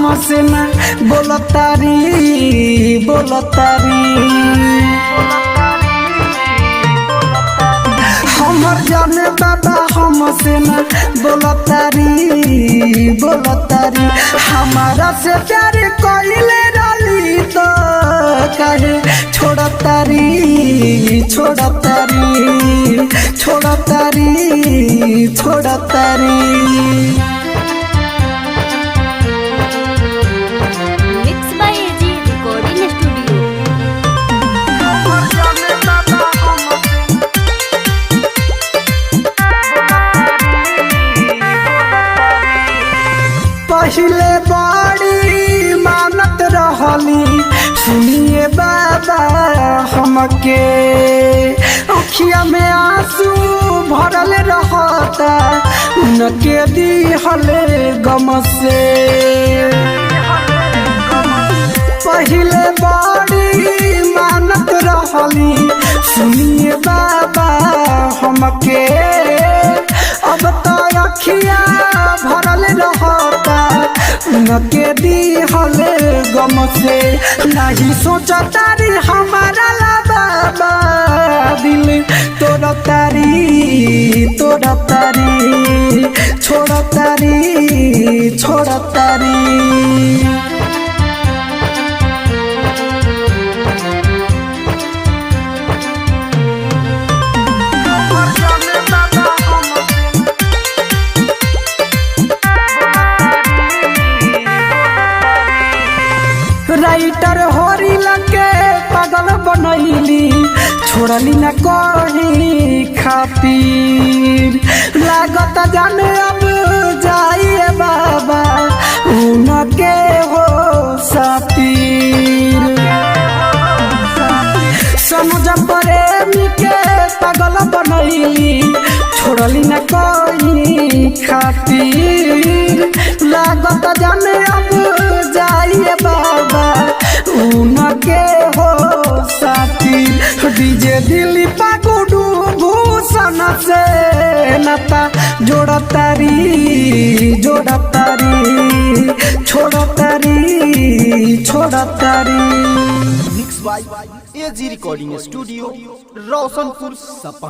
हमसे ना बोलतारी हमर जाने बाबा हमसे ना बोलतारी हमारा से प्यार कइले रहली तो काहे छोड़तारी mix by AG recording studio. पहले बड़ी मानत रहली सुनिए बाबा हमके अखिया में आंसू भरल रहता उनके दिहल गम से। पहले बड़ी मानत रहली सुनिए बाबा हमके अब तो अखिया भरल रहता उनके दिहल गम से। नहीं सोचतारी हमारा ला बाबा दिल तोड़तारी छोड़तारी राइटर होरी लगे पागल बनैली छोड़ली न कहीं खातिर लागत जाने अब जाइए बाबा उनके हो सातिर। समझ प्रेमी के पागल बनैली छोड़ली न कहीं खातिर लागत जाने अब जाइए बाबा उनके हो साथी। डीजे दिल्ली पागुडू भूषण से नाता जोड़तारी छोड़तारी। Mix by AG recording studio Roshanpur सपा।